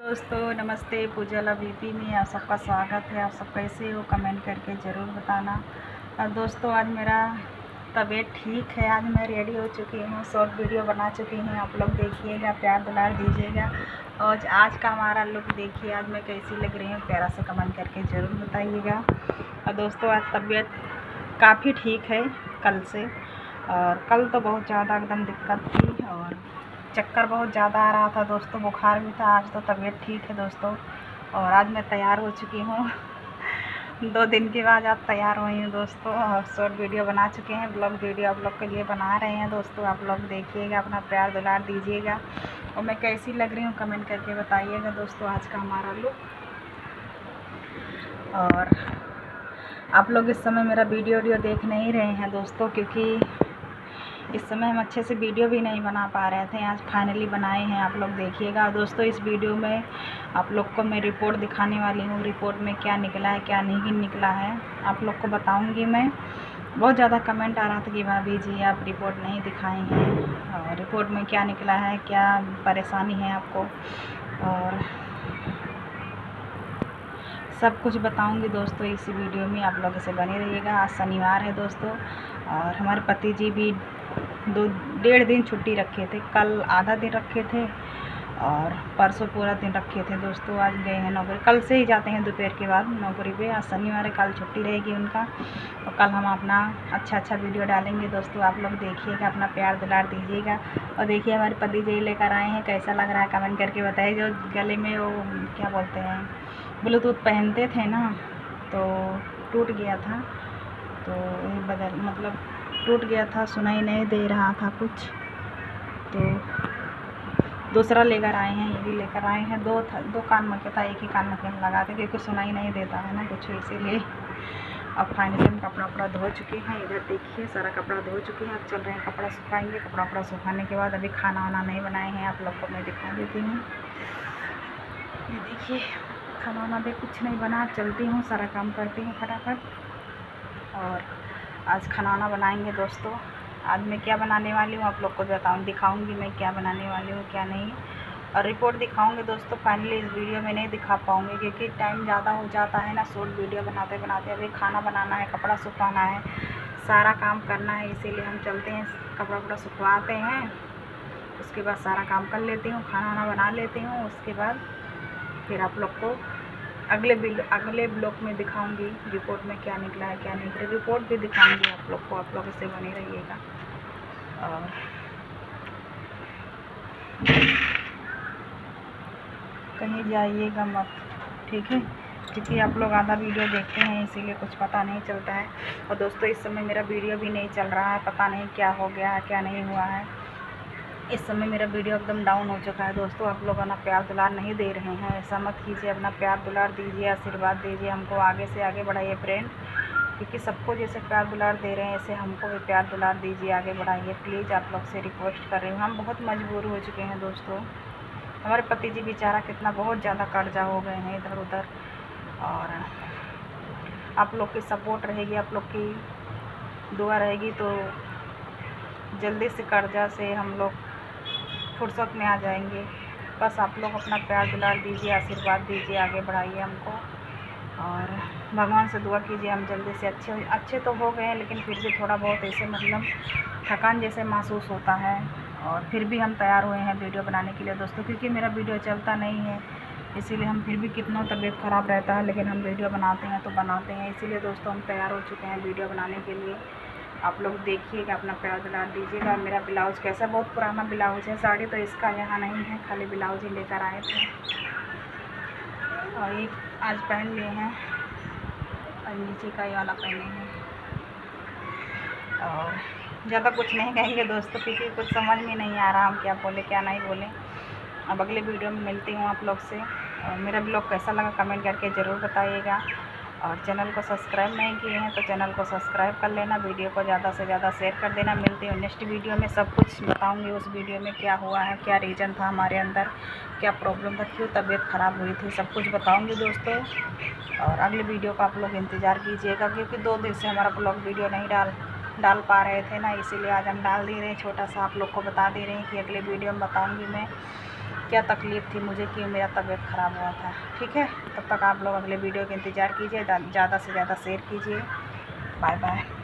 दोस्तों नमस्ते, पूजा वीपी में आप सबका स्वागत है। आप सब कैसे हो कमेंट करके ज़रूर बताना। और दोस्तों आज मेरा तबीयत ठीक है। आज मैं रेडी हो चुकी हूँ, शॉर्ट वीडियो बना चुकी हूँ। आप लोग देखिएगा, प्यार दुलार दीजिएगा। और आज का हमारा लुक देखिए, आज मैं कैसी लग रही हूँ प्यारा सा कमेंट करके ज़रूर बताइएगा। और दोस्तों आज तबीयत काफ़ी ठीक है कल से, और कल तो बहुत ज़्यादा एकदम दिक्कत थी और चक्कर बहुत ज़्यादा आ रहा था दोस्तों, बुखार भी था। आज तो तबीयत ठीक है दोस्तों, और आज मैं तैयार हो चुकी हूँ 2 दिन के बाद आज तैयार हुई हूँ दोस्तों। और शॉर्ट वीडियो बना चुके हैं, ब्लॉग वीडियो आप लोग के लिए बना रहे हैं दोस्तों। आप लोग देखिएगा, अपना प्यार दुलार दीजिएगा और मैं कैसी लग रही हूँ कमेंट करके बताइएगा दोस्तों। आज का हमारा लुक, और आप लोग इस समय मेरा वीडियो देख नहीं रहे हैं दोस्तों, क्योंकि इस समय हम अच्छे से वीडियो भी नहीं बना पा रहे थे। आज फाइनली बनाए हैं, आप लोग देखिएगा। दोस्तों इस वीडियो में आप लोग को मैं रिपोर्ट दिखाने वाली हूँ। रिपोर्ट में क्या निकला है क्या नहीं निकला है आप लोग को बताऊँगी मैं। बहुत ज़्यादा कमेंट आ रहा था कि भाभी जी आप रिपोर्ट नहीं दिखाई हैं, और रिपोर्ट में क्या निकला है, क्या परेशानी है आपको, और सब कुछ बताऊंगी दोस्तों इसी वीडियो में। आप लोग इसे बने रहिएगा। आज शनिवार है दोस्तों, और हमारे पति जी भी 1.5 दिन छुट्टी रखे थे। कल आधा दिन रखे थे और परसों पूरा दिन रखे थे दोस्तों। आज गए हैं नौकरी, कल से ही जाते हैं दोपहर के बाद नौकरी पे। आज शनिवार है, कल छुट्टी रहेगी उनका, और कल हम अपना अच्छा वीडियो डालेंगे दोस्तों। आप लोग देखिएगा, अपना प्यार दुलार दीजिएगा। और देखिए हमारे पति जी लेकर आए हैं, कैसा लग रहा है कमेंट करके बताइए। जो गले में वो क्या बोलते हैं, ब्लूटूथ पहनते थे ना, तो टूट गया था, तो मतलब टूट गया था, सुनाई नहीं दे रहा था कुछ, तो दूसरा लेकर आए हैं। ये भी लेकर आए हैं। दो कान में था, एक ही कान में हम लगाते क्योंकि सुनाई नहीं देता है ना कुछ, इसीलिए। अब फाइनली हम कपड़ा धो चुके हैं। इधर देखिए सारा कपड़ा धो चुके हैं। अब चल रहे हैं कपड़ा सुखाएंगे। कपड़ा सुखाने के बाद अभी खाना वाना नहीं बनाए हैं, आप लोग को मैं दिखा देती हूँ। ये देखिए खाना वाना भी कुछ नहीं बना, चलती हूँ सारा काम करती हूँ फटाफट। और आज खाना वाना बनाएंगे दोस्तों। आज मैं क्या बनाने वाली हूँ आप लोग को दिखाऊंगी मैं क्या बनाने वाली हूँ क्या नहीं, और रिपोर्ट दिखाऊंगी दोस्तों। फाइनली इस वीडियो में नहीं दिखा पाऊँगी क्योंकि टाइम ज़्यादा हो जाता है ना शॉर्ट वीडियो बनाते बनाते। अभी खाना बनाना है, कपड़ा सुखाना है, सारा काम करना है, इसीलिए हम चलते हैं कपड़ा सुखवाते हैं। उसके बाद सारा काम कर लेती हूँ, खाना वाना बना लेती हूँ। उसके बाद फिर आप लोग को अगले ब्लॉग में दिखाऊंगी रिपोर्ट में क्या निकला है क्या नहीं। रिपोर्ट भी दिखाऊंगी आप लोग को, आप लोग इससे बने रहिएगा। और कहीं जाइएगा मत, ठीक है, क्योंकि आप लोग आधा वीडियो देखते हैं इसीलिए कुछ पता नहीं चलता है। और दोस्तों इस समय मेरा वीडियो भी नहीं चल रहा है, पता नहीं क्या हो गया है क्या नहीं हुआ है। इस समय मेरा वीडियो एकदम डाउन हो चुका है दोस्तों। आप लोग अपना प्यार दुलार नहीं दे रहे हैं, ऐसा मत कीजिए। अपना प्यार दुलार दीजिए, आशीर्वाद दीजिए हमको, आगे से आगे बढ़ाइए फ्रेंड, क्योंकि सबको जैसे प्यार दुलार दे रहे हैं ऐसे हमको भी प्यार दुलार दीजिए, आगे बढ़ाइए प्लीज़। आप लोग से रिक्वेस्ट कर रही हूँ। हम बहुत मजबूर हो चुके हैं दोस्तों। हमारे पति जी बेचारा कितना बहुत ज़्यादा कर्जा हो गए हैं इधर उधर, और आप लोग की सपोर्ट रहेगी, आप लोग की दुआ रहेगी तो जल्दी से कर्जा से हम लोग फुर्सत में आ जाएंगे। बस आप लोग अपना प्यार दुलार दीजिए, आशीर्वाद दीजिए, आगे बढ़ाइए हमको, और भगवान से दुआ कीजिए हम जल्दी से अच्छे तो हो गए हैं, लेकिन फिर भी थोड़ा बहुत ऐसे मतलब थकान जैसे महसूस होता है। और फिर भी हम तैयार हुए हैं वीडियो बनाने के लिए दोस्तों, क्योंकि मेरा वीडियो चलता नहीं है, इसीलिए हम फिर भी कितना तबीयत ख़राब रहता है लेकिन हम वीडियो बनाते हैं तो बनाते हैं। इसीलिए दोस्तों हम तैयार हो चुके हैं वीडियो बनाने के लिए। आप लोग देखिएगा, अपना प्यार दुलार दीजिएगा। मेरा ब्लाउज़ कैसा, बहुत पुराना ब्लाउज़ है, साड़ी तो इसका यहाँ नहीं है, खाली ब्लाउज़ ही लेकर आए थे, और एक आज पहन लिए हैं और नीचे का ये वाला पहने हैं। और ज़्यादा कुछ नहीं कहेंगे दोस्तों, क्योंकि कुछ समझ में नहीं आ रहा हम क्या बोले क्या नहीं बोले। अब अगले वीडियो में मिलती हूँ आप लोग से। और मेरा ब्लॉग कैसा लगा कमेंट करके ज़रूर बताइएगा। और चैनल को सब्सक्राइब नहीं किए हैं तो चैनल को सब्सक्राइब कर लेना, वीडियो को ज़्यादा से ज़्यादा शेयर कर देना। मिलती हूँ नेक्स्ट वीडियो में, सब कुछ बताऊँगी उस वीडियो में क्या हुआ है, क्या रीज़न था हमारे अंदर, क्या प्रॉब्लम था, क्यों तबीयत ख़राब हुई थी, सब कुछ बताऊँगी दोस्तों। और अगले वीडियो का आप लोग इंतज़ार कीजिएगा, क्योंकि 2 दिन से हमारा ब्लॉग वीडियो नहीं डाल पा रहे थे ना, इसीलिए आज हम डाल दे रहे हैं। छोटा सा आप लोग को बता दे रहे हैं कि अगले वीडियो में बताऊँगी मैं क्या तकलीफ़ थी मुझे कि मेरा तबीयत ख़राब हुआ था। ठीक है, तब तक आप लोग अगले वीडियो का इंतज़ार कीजिए, ज़्यादा से ज़्यादा शेयर कीजिए। Bye bye.